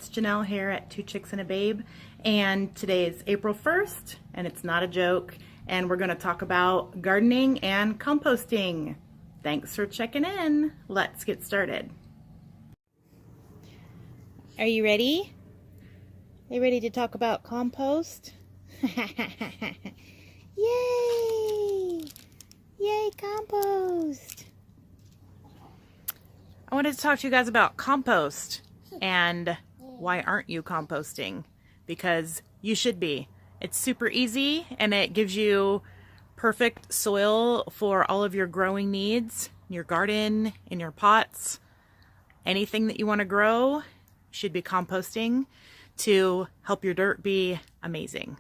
it's Janelle here at Two Chicks and a Babe, and today is April 1st, and it's not a joke, and we're going to talk about gardening and composting. Thanks for checking in. Let's get started. Are you ready? Are you ready to talk about compost? Yay! Yay, compost! I wanted to talk to you guys about compost and why aren't you composting? Because you should be. It's super easy and it gives you perfect soil for all of your growing needs, your garden, in your pots. Anything that you want to grow should be composting to help your dirt be amazing.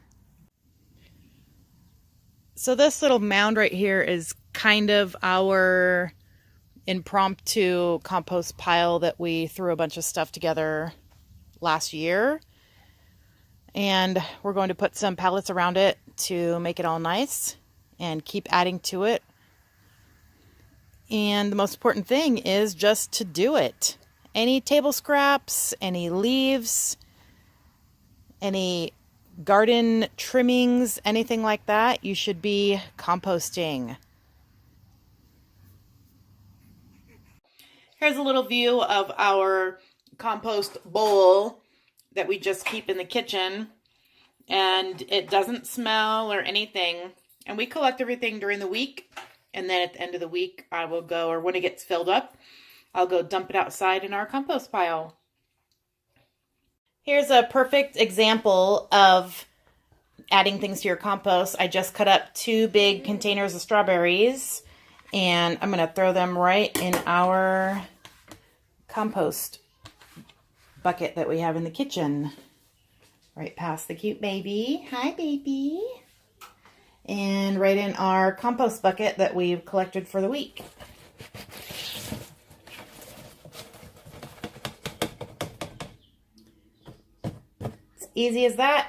So this little mound right here is kind of our impromptu compost pile that we threw a bunch of stuff together last year, and we're going to put some pallets around it to make it all nice and keep adding to it. And the most important thing is just to do it. Any table scraps, any leaves, any garden trimmings, anything like that, you should be composting. Here's a little view of our compost bowl that we just keep in the kitchen, and it doesn't smell or anything. And we collect everything during the week, and then at the end of the week I will go, or when it gets filled up, I'll go dump it outside in our compost pile. Here's a perfect example of adding things to your compost. I just cut up 2 big containers of strawberries, and I'm going to throw them right in our compost bucket that we have in the kitchen. Right past the cute baby. Hi, baby. And right in our compost bucket that we've collected for the week. It's easy as that.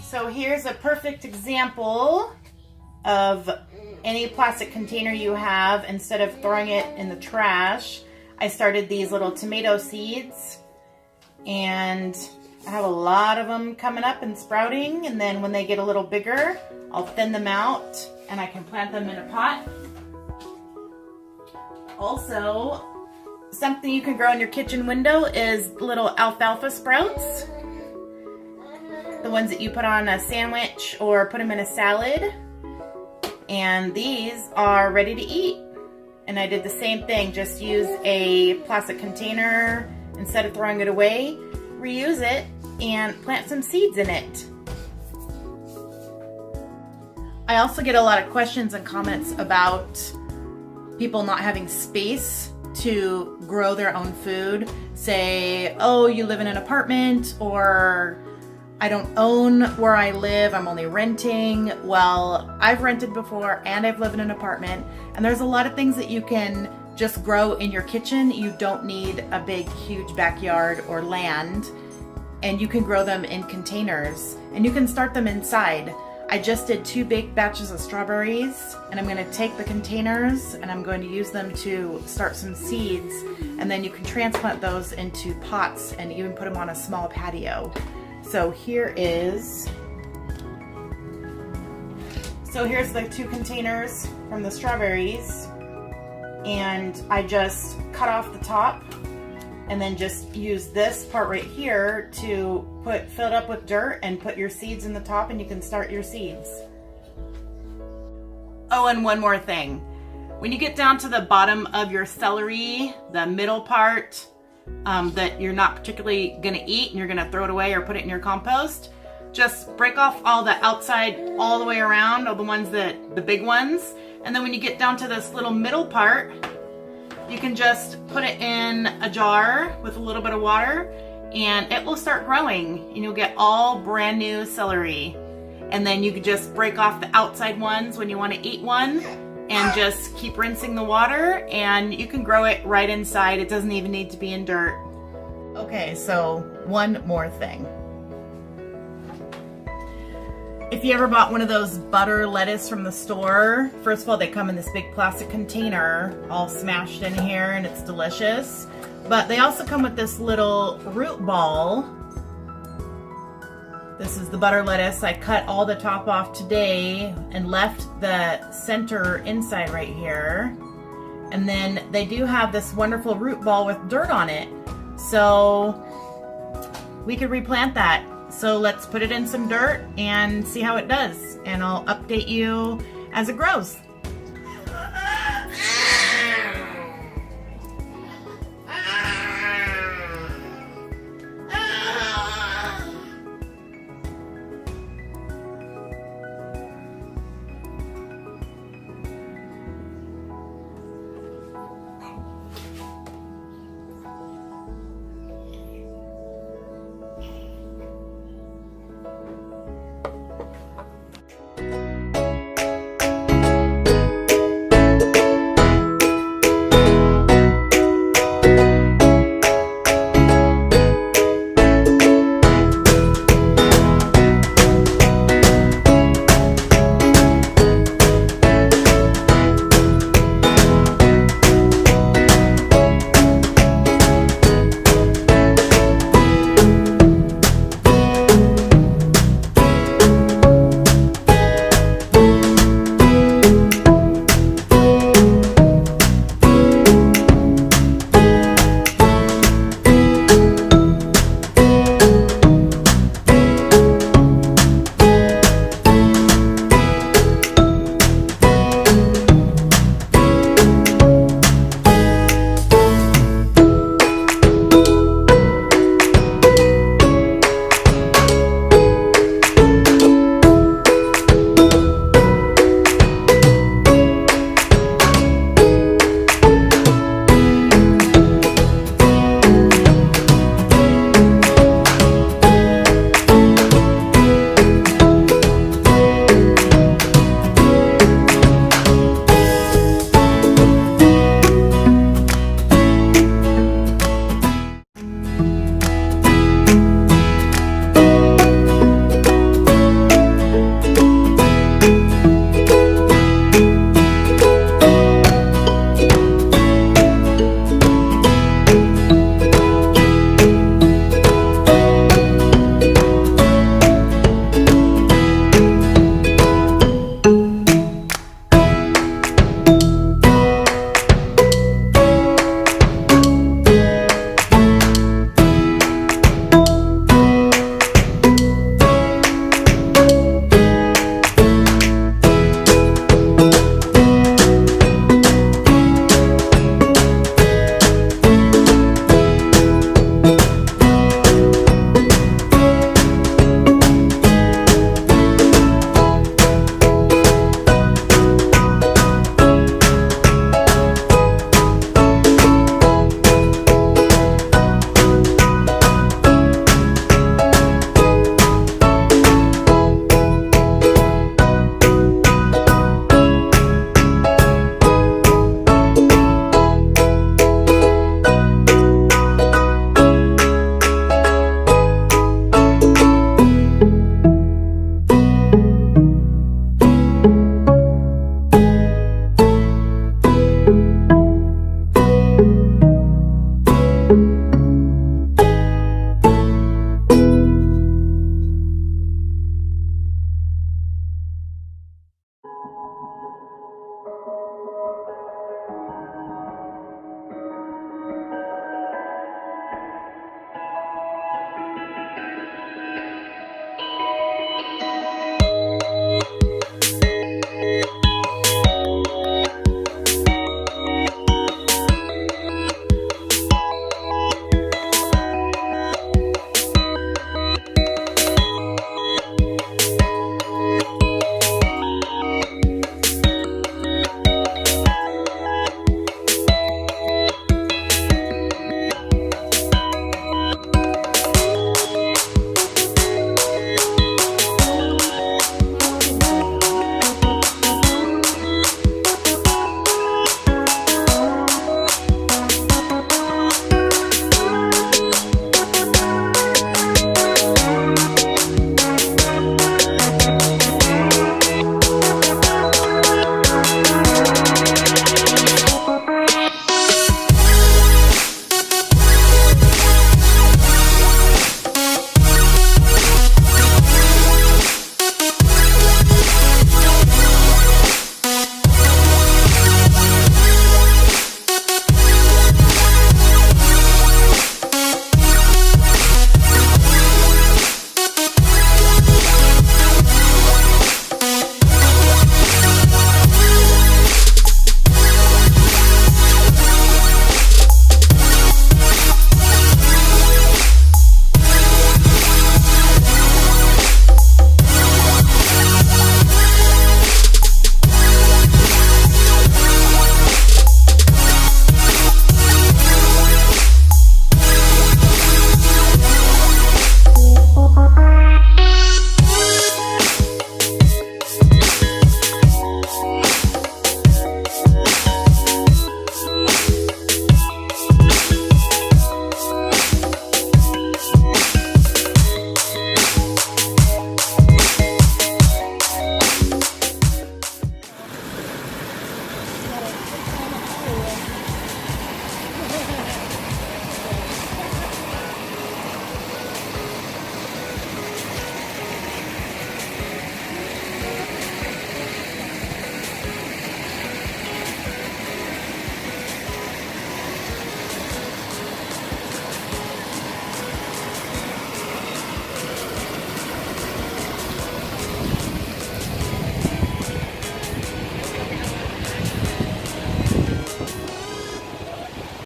So here's a perfect example of any plastic container you have. Instead of throwing it in the trash, I started these little tomato seeds, and I have a lot of them coming up and sprouting, and then when they get a little bigger, I'll thin them out and I can plant them in a pot. Also, something you can grow in your kitchen window is little alfalfa sprouts. The ones that you put on a sandwich or put them in a salad. And these are ready to eat. And I did the same thing, just use a plastic container instead of throwing it away, reuse it and plant some seeds in it. I also get a lot of questions and comments about people not having space to grow their own food. Say, oh, you live in an apartment, or I don't own where I live, I'm only renting. Well, I've rented before and I've lived in an apartment, and there's a lot of things that you can just grow in your kitchen. You don't need a big, huge backyard or land, and you can grow them in containers, and you can start them inside. I just did 2 big batches of strawberries, and I'm going to take the containers and I'm going to use them to start some seeds, and then you can transplant those into pots and even put them on a small patio. So here's the 2 containers from the strawberries, and I just cut off the top and then just use this part right here to fill it up with dirt and put your seeds in the top, and you can start your seeds. Oh, and one more thing. When you get down to the bottom of your celery, the middle part that you're not particularly gonna eat and you're gonna throw it away or put it in your compost, just break off all the outside all the way around, all the big ones. And then when you get down to this little middle part, you can just put it in a jar with a little bit of water and it will start growing and you'll get all brand new celery. And then you can just break off the outside ones when you want to eat one and just keep rinsing the water, and you can grow it right inside. It doesn't even need to be in dirt. Okay, so one more thing. If you ever bought one of those butter lettuce from the store, first of all, they come in this big plastic container, all smashed in here, and it's delicious. But they also come with this little root ball. This is the butter lettuce. I cut all the top off today and left the center inside right here. And then they do have this wonderful root ball with dirt on it. So we could replant that. So let's put it in some dirt and see how it does. And I'll update you as it grows.